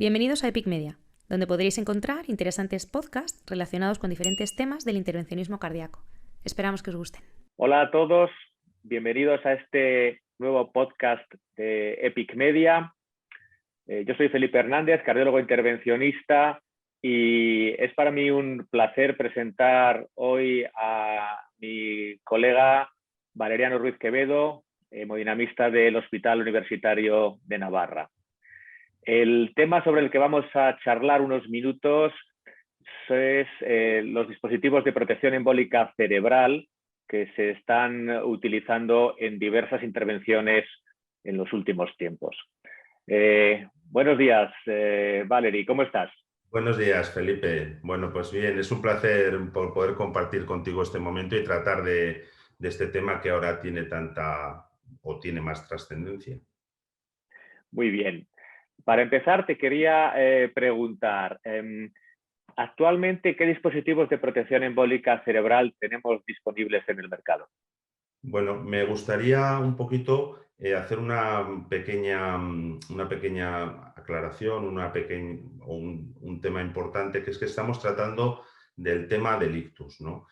Bienvenidos a Epic Media, donde podréis encontrar interesantes podcasts relacionados con diferentes temas del intervencionismo cardíaco. Esperamos que os gusten. Hola a todos, bienvenidos a este nuevo podcast de Epic Media. Yo soy Felipe Hernández, cardiólogo intervencionista, y es para mí un placer presentar hoy a mi colega Valeriano Ruiz Quevedo, hemodinamista del Hospital Universitario de Navarra. El tema sobre el que vamos a charlar unos minutos es los dispositivos de protección embólica cerebral que se están utilizando en diversas intervenciones en los últimos tiempos. Buenos días, Valery, ¿cómo estás? Buenos días, Felipe. Bueno, pues bien, es un placer por poder compartir contigo este momento y tratar de este tema que ahora tiene tiene más trascendencia. Muy bien. Para empezar, te quería preguntar, actualmente, ¿qué dispositivos de protección embólica cerebral tenemos disponibles en el mercado? Bueno, me gustaría un poquito hacer una pequeña aclaración, un tema importante, que es que estamos tratando del tema del ictus, ¿no?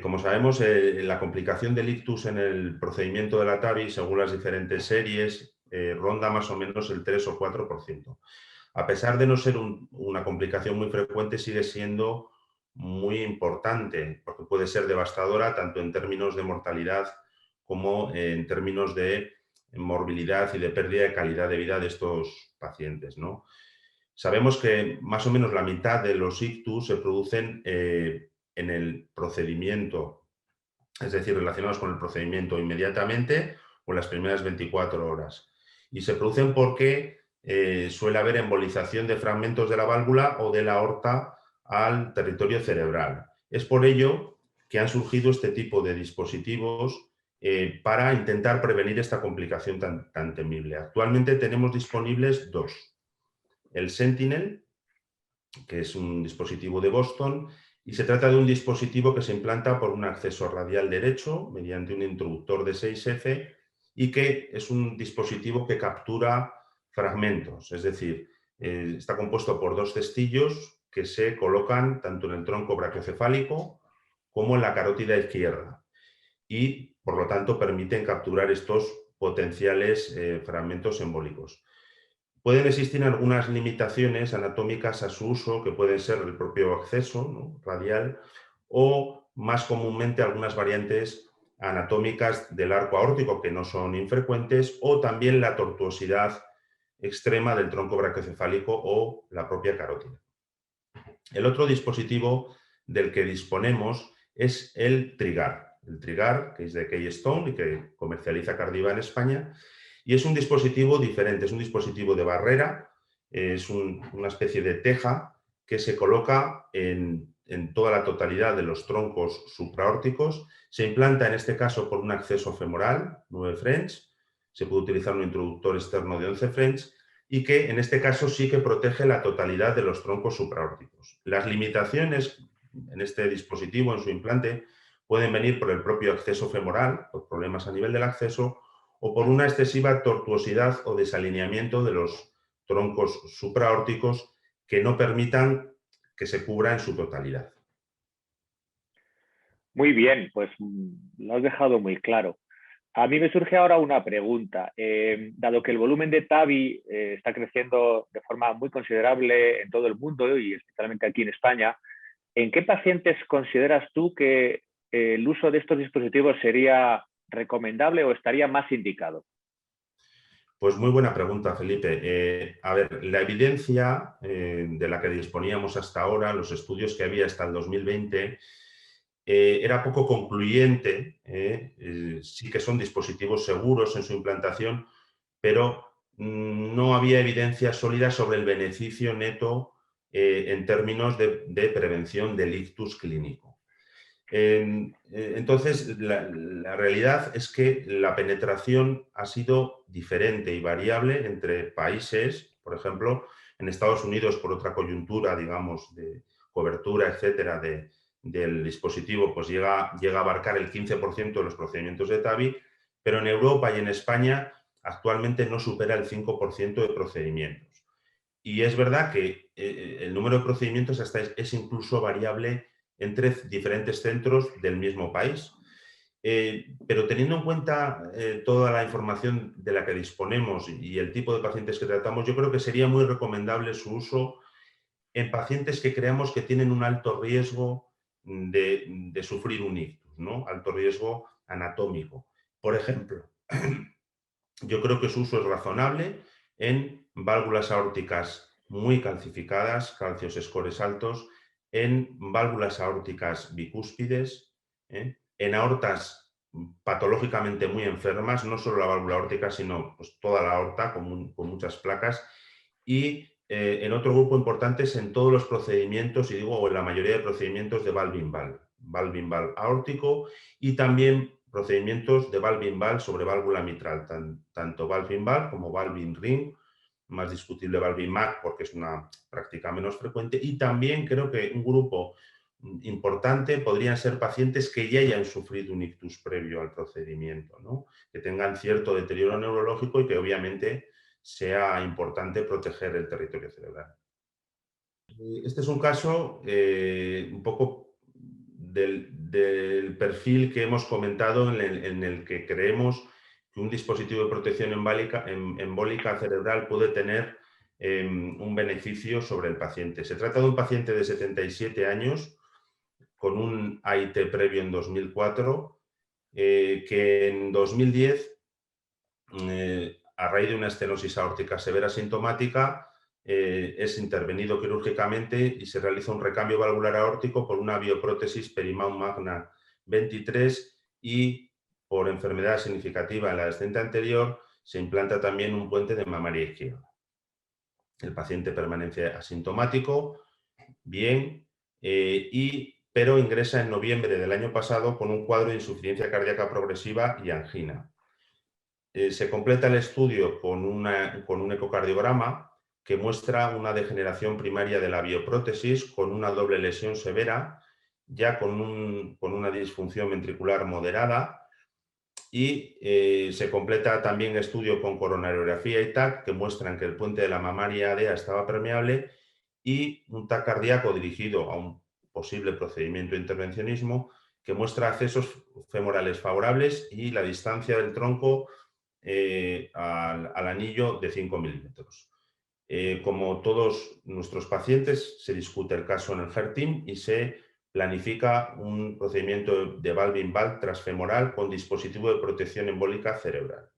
Como sabemos, la complicación del ictus en el procedimiento de la TAVI, según las diferentes series, ronda más o menos el 3 o 4%. A pesar de no ser una complicación muy frecuente, sigue siendo muy importante, porque puede ser devastadora tanto en términos de mortalidad como en términos de morbilidad y de pérdida de calidad de vida de estos pacientes, ¿no? Sabemos que más o menos la mitad de los ictus se producen en el procedimiento, es decir, relacionados con el procedimiento inmediatamente o en las primeras 24 horas. Y se producen porque suele haber embolización de fragmentos de la válvula o de la aorta al territorio cerebral. Es por ello que han surgido este tipo de dispositivos para intentar prevenir esta complicación tan temible. Actualmente tenemos disponibles dos. El Sentinel, que es un dispositivo de Boston, y se trata de un dispositivo que se implanta por un acceso radial derecho mediante un introductor de 6F y que es un dispositivo que captura fragmentos, es decir, está compuesto por dos cestillos que se colocan tanto en el tronco brachiocefálico como en la carótida izquierda y, por lo tanto, permiten capturar estos potenciales fragmentos embólicos. Pueden existir algunas limitaciones anatómicas a su uso, que pueden ser el propio acceso, ¿no?, radial, o más comúnmente algunas variantes anatómicas del arco aórtico que no son infrecuentes, o también la tortuosidad extrema del tronco brachiocefálico o la propia carótida. El otro dispositivo del que disponemos es el Trigar. El Trigar, que es de Keystone y que comercializa Cardiva en España, y es un dispositivo diferente, es un dispositivo de barrera, es una especie de teja que se coloca en toda la totalidad de los troncos supraórticos, se implanta en este caso por un acceso femoral, 9 French, se puede utilizar un introductor externo de 11 French, y que en este caso sí que protege la totalidad de los troncos supraórticos. Las limitaciones en este dispositivo, en su implante, pueden venir por el propio acceso femoral, por problemas a nivel del acceso, o por una excesiva tortuosidad o desalineamiento de los troncos supraórticos que no permitan que se cubra en su totalidad. Muy bien, pues lo has dejado muy claro. A mí me surge ahora una pregunta. Dado que el volumen de TAVI está creciendo de forma muy considerable en todo el mundo y especialmente aquí en España, ¿en qué pacientes consideras tú que el uso de estos dispositivos sería recomendable o estaría más indicado? Pues muy buena pregunta, Felipe. A ver, la evidencia de la que disponíamos hasta ahora, los estudios que había hasta el 2020, era poco concluyente. Sí que son dispositivos seguros en su implantación, pero no había evidencia sólida sobre el beneficio neto en términos de prevención del ictus clínico. Entonces, la realidad es que la penetración ha sido diferente y variable entre países. Por ejemplo, en Estados Unidos, por otra coyuntura, digamos, de cobertura, etcétera, del dispositivo, pues llega a abarcar el 15% de los procedimientos de TAVI, pero en Europa y en España actualmente no supera el 5% de procedimientos. Y es verdad que el número de procedimientos hasta es incluso variable entre diferentes centros del mismo país. Pero teniendo en cuenta toda la información de la que disponemos y el tipo de pacientes que tratamos, yo creo que sería muy recomendable su uso en pacientes que creamos que tienen un alto riesgo de sufrir un ictus, ¿no? Alto riesgo anatómico. Por ejemplo, yo creo que su uso es razonable en válvulas aórticas muy calcificadas, calcios scores altos, en válvulas aórticas bicúspides, en aortas patológicamente muy enfermas, no solo la válvula aórtica, sino pues, toda la aorta con muchas placas, y en otro grupo importante es en todos los procedimientos, y digo, o en la mayoría de procedimientos de valve-in-valve aórtico, y también procedimientos de valve-in-valve sobre válvula mitral, tanto valve-in-valve como valve-in-ring, más discutible valve-in-mac porque es una práctica menos frecuente, y también creo que un grupo importante podrían ser pacientes que ya hayan sufrido un ictus previo al procedimiento, ¿no? Que tengan cierto deterioro neurológico y que obviamente sea importante proteger el territorio cerebral. Este es un caso un poco del perfil que hemos comentado en el que creemos que un dispositivo de protección embólica cerebral puede tener un beneficio sobre el paciente. Se trata de un paciente de 77 años con un AIT previo en 2004, que en 2010, a raíz de una estenosis aórtica severa sintomática, es intervenido quirúrgicamente y se realiza un recambio valvular aórtico por una bioprótesis Perimount Magna 23 y por enfermedad significativa en la descendente anterior se implanta también un puente de mamaria izquierda. El paciente permanece asintomático, bien, pero ingresa en noviembre del año pasado con un cuadro de insuficiencia cardíaca progresiva y angina. Se completa el estudio con un ecocardiograma que muestra una degeneración primaria de la bioprótesis con una doble lesión severa, ya con una disfunción ventricular moderada, y se completa también estudio con coronariografía y TAC que muestran que el puente de la mamaria ADEA estaba permeable, y un TAC cardíaco dirigido a un posible procedimiento de intervencionismo que muestra accesos femorales favorables y la distancia del tronco al anillo de 5 milímetros. Como todos nuestros pacientes, se discute el caso en el HER-Team y se planifica un procedimiento de valve-in-valve transfemoral con dispositivo de protección embólica cerebral.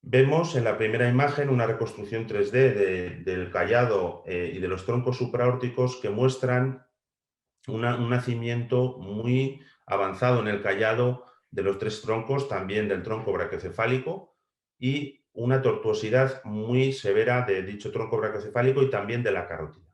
Vemos en la primera imagen una reconstrucción 3D del callado y de los troncos supraórticos que muestran un nacimiento muy avanzado en el callado de los tres troncos, también del tronco brachiocefálico, y una tortuosidad muy severa de dicho tronco brachiocefálico y también de la carótida.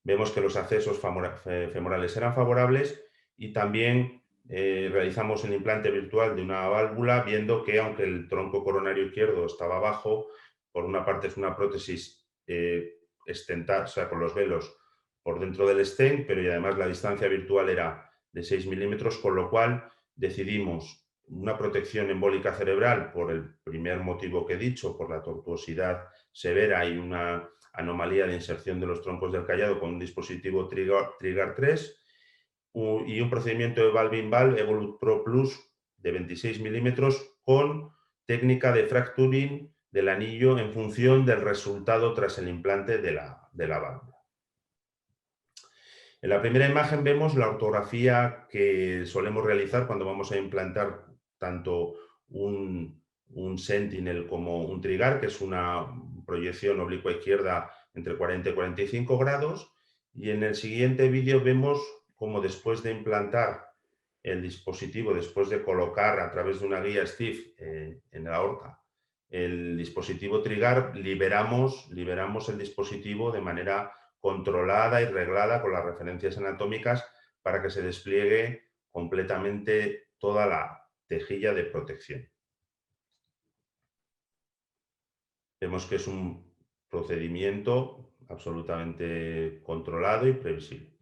Vemos que los accesos femorales eran favorables y también realizamos el implante virtual de una válvula, viendo que aunque el tronco coronario izquierdo estaba bajo, por una parte es una prótesis estentada, o sea, con los velos por dentro del stent, pero y además la distancia virtual era de 6 milímetros, con lo cual decidimos una protección embólica cerebral por el primer motivo que he dicho, por la tortuosidad severa y una anomalía de inserción de los troncos del callado con un dispositivo Trigar 3 y un procedimiento de valve-in-valve Evolut Pro Plus de 26 milímetros con técnica de fracturing del anillo en función del resultado tras el implante de la válvula. En la primera imagen vemos la ortografía que solemos realizar cuando vamos a implantar tanto un Sentinel como un Trigar, que es una proyección oblicua izquierda entre 40 y 45 grados. Y en el siguiente vídeo vemos cómo después de implantar el dispositivo, después de colocar a través de una guía STIF en la aorta el dispositivo Trigar, liberamos el dispositivo de manera controlada y reglada con las referencias anatómicas para que se despliegue completamente toda la tejilla de protección. Vemos que es un procedimiento absolutamente controlado y previsible.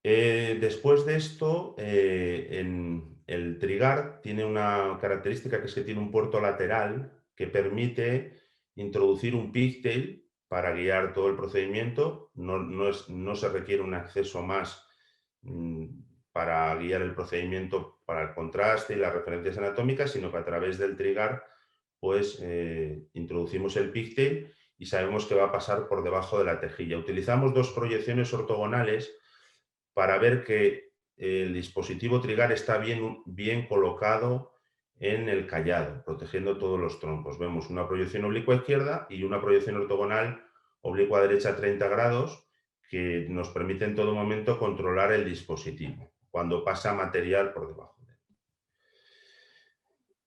Después de esto, el Trigar tiene una característica, que es que tiene un puerto lateral que permite introducir un pigtail para guiar todo el procedimiento. No se requiere un acceso más para guiar el procedimiento para el contraste y las referencias anatómicas, sino que a través del trigar pues introducimos el pigtail y sabemos que va a pasar por debajo de la tejilla. Utilizamos dos proyecciones ortogonales para ver que el dispositivo trigar está bien colocado en el callado, protegiendo todos los troncos. Vemos una proyección oblicua izquierda y una proyección ortogonal oblicua derecha a 30 grados que nos permite en todo momento controlar el dispositivo cuando pasa material por debajo.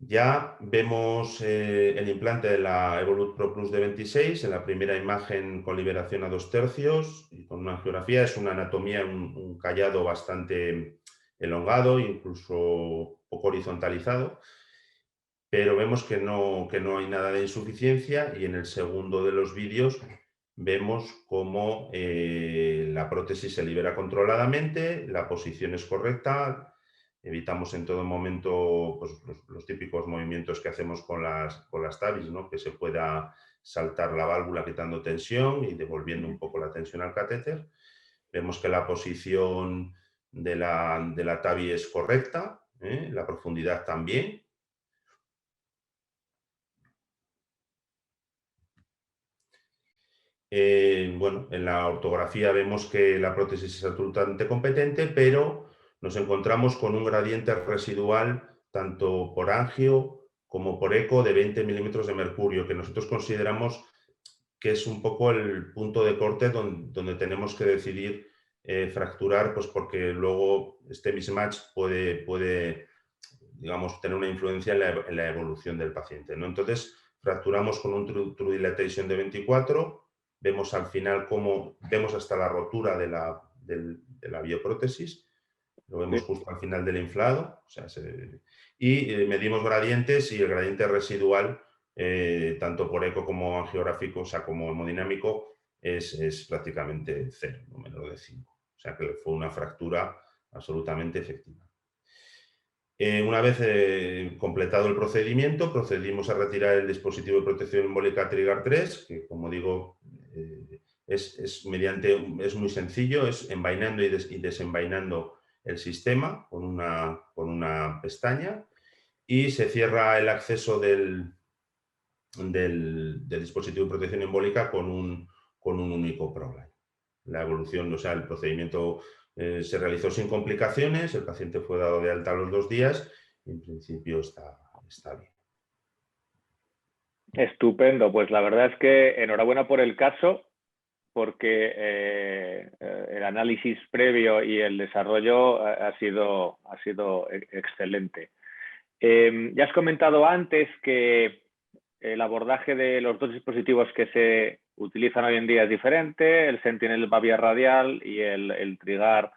Ya vemos el implante de la Evolut Pro Plus de 26 en la primera imagen con liberación a 2/3 y con una angiografía. Es una anatomía, un callado bastante elongado, incluso poco horizontalizado, pero vemos que no hay nada de insuficiencia, y en el segundo de los vídeos vemos cómo la prótesis se libera controladamente, la posición es correcta. Evitamos en todo momento pues, los típicos movimientos que hacemos con las TAVIs, ¿no? Que se pueda saltar la válvula quitando tensión y devolviendo un poco la tensión al catéter. Vemos que la posición de la TAVI es correcta, la profundidad también. Bueno, en la ortografía vemos que la prótesis es absolutamente competente, pero nos encontramos con un gradiente residual tanto por angio como por eco de 20 milímetros de mercurio, que nosotros consideramos que es un poco el punto de corte donde tenemos que decidir fracturar, pues porque luego este mismatch puede digamos, tener una influencia en la evolución del paciente, ¿no? Entonces, fracturamos con un True Dilatation de 24, vemos al final cómo vemos hasta la rotura de la bioprótesis, lo vemos justo al final del inflado, o sea, y medimos gradientes, y el gradiente residual, tanto por eco como angiográfico, o sea, como hemodinámico, es prácticamente 0, no menor de 5. O sea, que fue una fractura absolutamente efectiva. Una vez completado el procedimiento, procedimos a retirar el dispositivo de protección embólica Trigar 3, que, como digo, es muy sencillo, es envainando y desenvainando el sistema con una pestaña, y se cierra el acceso del dispositivo de protección embólica con un único ProLine. La evolución, o sea, el procedimiento se realizó sin complicaciones, el paciente fue dado de alta a los 2 días y en principio está bien. Estupendo, pues la verdad es que enhorabuena por el caso, porque el análisis previo y el desarrollo ha sido excelente. Ya has comentado antes que el abordaje de los dos dispositivos que se utilizan hoy en día es diferente. El Sentinel va vía radial y el Trigar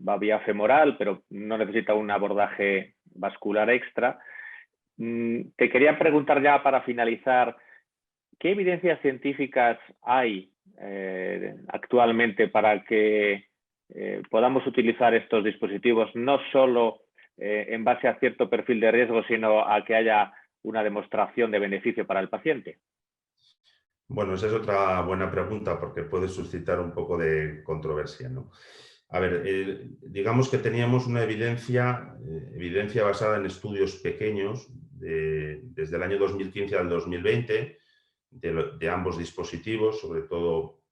va vía femoral, pero no necesita un abordaje vascular extra. Te quería preguntar ya para finalizar, ¿qué evidencias científicas hay actualmente para que podamos utilizar estos dispositivos no solo en base a cierto perfil de riesgo, sino a que haya una demostración de beneficio para el paciente? Bueno, esa es otra buena pregunta, porque puede suscitar un poco de controversia, ¿no? A ver, digamos que teníamos una evidencia basada en estudios pequeños desde el año 2015 al 2020 de ambos dispositivos, sobre todo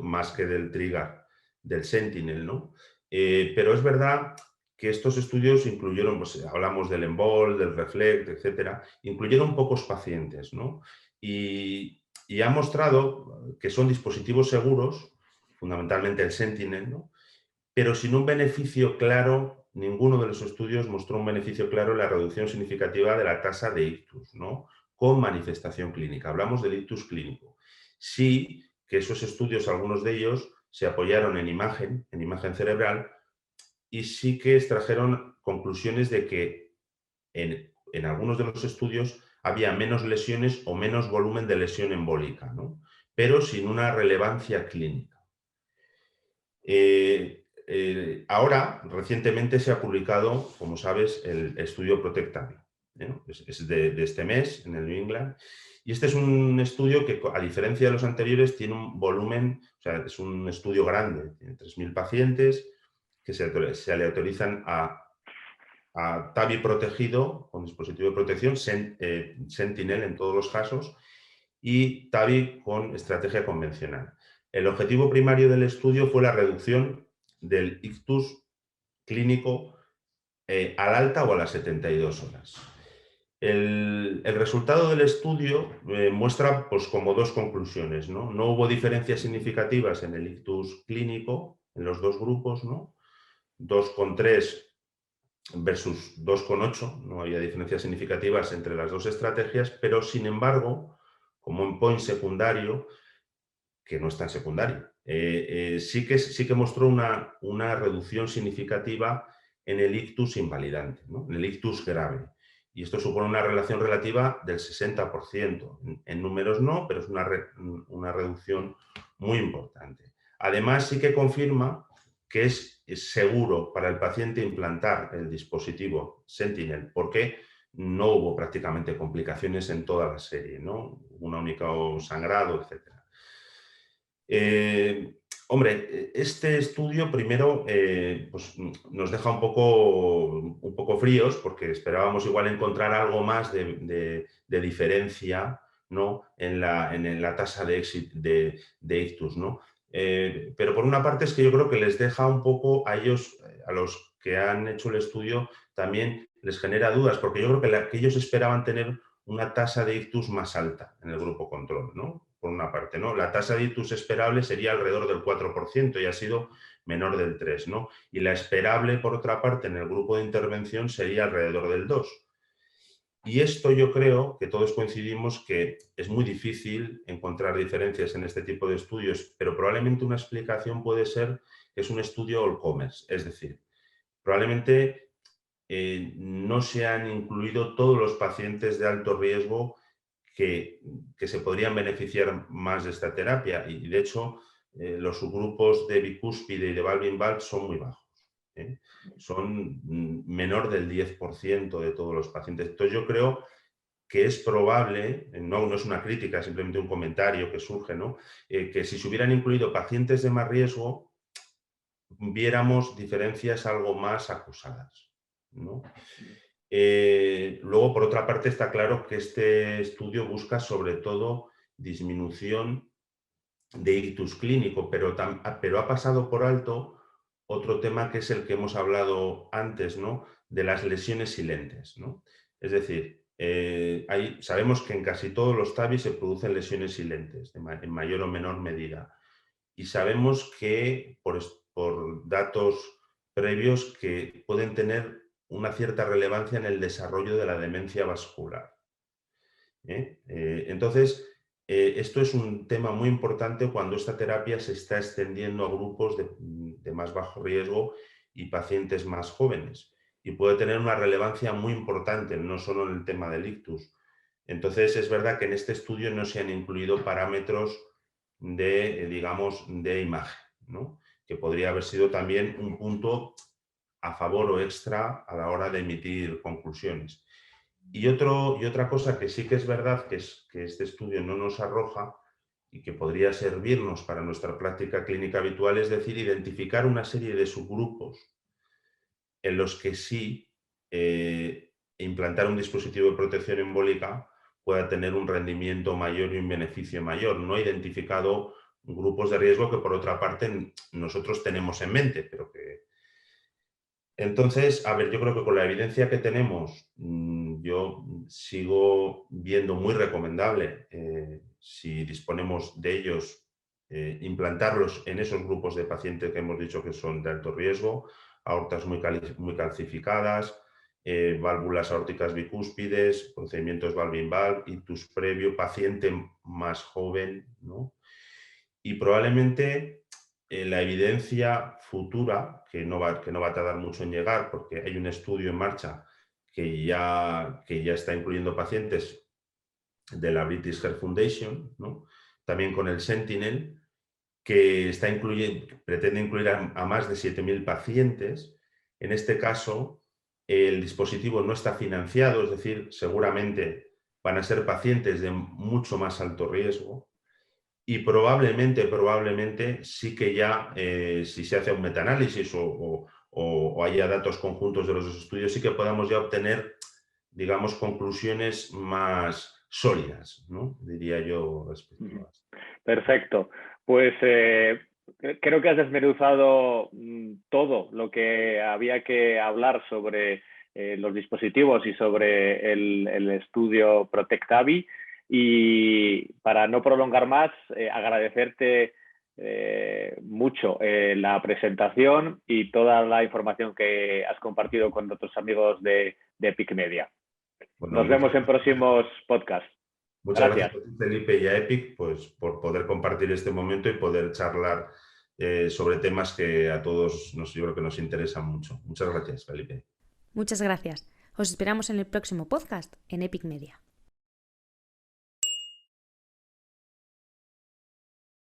más que del Trigar, del Sentinel, ¿no? Pero es verdad que estos estudios incluyeron, pues hablamos del Embol, del Reflect, etcétera, incluyeron pocos pacientes, ¿no? Y ha mostrado que son dispositivos seguros, fundamentalmente el Sentinel, ¿no? Pero sin un beneficio claro. Ninguno de los estudios mostró un beneficio claro en la reducción significativa de la tasa de ictus, ¿no? Con manifestación clínica. Hablamos del ictus clínico. Sí que esos estudios, algunos de ellos, se apoyaron en imagen cerebral, y sí que extrajeron conclusiones de que en algunos de los estudios había menos lesiones o menos volumen de lesión embólica, ¿no? Pero sin una relevancia clínica. Ahora, recientemente se ha publicado, como sabes, el estudio Protectavia, ¿no? Es de este mes, en el New England, Y este es un estudio que, a diferencia de los anteriores, tiene un volumen, o sea, es un estudio grande, tiene 3.000 pacientes que se aleatorizan a TAVI protegido con dispositivo de protección, Sentinel en todos los casos, y TAVI con estrategia convencional. El objetivo primario del estudio fue la reducción del ictus clínico al alta o a las 72 horas. El resultado del estudio muestra pues, como dos conclusiones, ¿no? No hubo diferencias significativas en el ictus clínico en los dos grupos, ¿no? 2,3 versus 2,8, no había diferencias significativas entre las dos estrategias, pero sin embargo, como endpoint secundario, que no es tan secundario, sí que mostró una reducción significativa en el ictus invalidante, ¿no? En el ictus grave. Y esto supone una relación relativa del 60%. En números no, pero es una reducción muy importante. Además, sí que confirma que es seguro para el paciente implantar el dispositivo Sentinel, porque no hubo prácticamente complicaciones en toda la serie, ¿no? Un único sangrado, etc. Hombre, este estudio primero pues, nos deja un poco fríos porque esperábamos igual encontrar algo más de diferencia, ¿no? en la tasa de ictus, ¿no? Pero por una parte es que yo creo que les deja un poco a ellos, a los que han hecho el estudio, también les genera dudas, porque yo creo que ellos esperaban tener una tasa de ictus más alta en el grupo control, ¿no? Por una parte, ¿no? La tasa de ictus esperable sería alrededor del 4% y ha sido menor del 3%, ¿no? Y la esperable, por otra parte, en el grupo de intervención sería alrededor del 2%. Y esto yo creo que todos coincidimos que es muy difícil encontrar diferencias en este tipo de estudios, pero probablemente una explicación puede ser que es un estudio all-comers, es decir, probablemente no se han incluido todos los pacientes de alto riesgo que se podrían beneficiar más de esta terapia y de hecho los subgrupos de bicúspide y de valve-in-valve son muy bajos. Son menor del 10% de todos los pacientes. Entonces yo creo que es probable, no es una crítica, simplemente un comentario que surge, ¿no? Que si se hubieran incluido pacientes de más riesgo, viéramos diferencias algo más acusadas, ¿no? Luego, por otra parte, está claro que este estudio busca sobre todo disminución de ictus clínico, pero ha pasado por alto otro tema que es el que hemos hablado antes, ¿no? De las lesiones silentes, ¿no? Es decir, sabemos que en casi todos los TAVI se producen lesiones silentes, en mayor o menor medida. Y sabemos que, por datos previos, que pueden tener una cierta relevancia en el desarrollo de la demencia vascular. Entonces, esto es un tema muy importante cuando esta terapia se está extendiendo a grupos de más bajo riesgo y pacientes más jóvenes. Y puede tener una relevancia muy importante, no solo en el tema del ictus. Entonces, es verdad que en este estudio no se han incluido parámetros digamos, de imagen, ¿no? Que podría haber sido también un punto a favor o extra a la hora de emitir conclusiones. Y otra cosa que sí que es verdad que este estudio no nos arroja y que podría servirnos para nuestra práctica clínica habitual, es decir, identificar una serie de subgrupos en los que sí implantar un dispositivo de protección embólica pueda tener un rendimiento mayor y un beneficio mayor. No he identificado grupos de riesgo que, por otra parte, nosotros tenemos en mente, pero que... Entonces, a ver, yo creo que con la evidencia que tenemos, yo sigo viendo muy recomendable, si disponemos de ellos, implantarlos en esos grupos de pacientes que hemos dicho que son de alto riesgo, aortas muy calcificadas, válvulas aórticas bicúspides, procedimientos valve-in-valve, ictus previo, paciente más joven, ¿no? Y probablemente la evidencia futura, que no va a tardar mucho en llegar, porque hay un estudio en marcha que ya está incluyendo pacientes de la British Heart Foundation, ¿no? También con el Sentinel, que pretende incluir a más de 7.000 pacientes. En este caso, el dispositivo no está financiado, es decir, seguramente van a ser pacientes de mucho más alto riesgo y probablemente sí que ya, si se hace un metaanálisis o haya datos conjuntos de los dos estudios, sí que podamos ya obtener, digamos, conclusiones más sólidas, ¿no? Diría yo respecto a esto. Perfecto. Pues creo que has desmenuzado todo lo que había que hablar sobre los dispositivos y sobre el estudio Protect-AVI. Y para no prolongar más, agradecerte mucho la presentación y toda la información que has compartido con otros amigos de Epic Media. Bueno, Nos vemos en próximos podcasts. muchas Gracias. gracias a ti, Felipe, y a Epic, pues, por poder compartir este momento y poder charlar sobre temas que a todos yo creo que nos interesan mucho. Muchas gracias, Felipe. Muchas gracias. Os esperamos en el próximo podcast en Epic Media.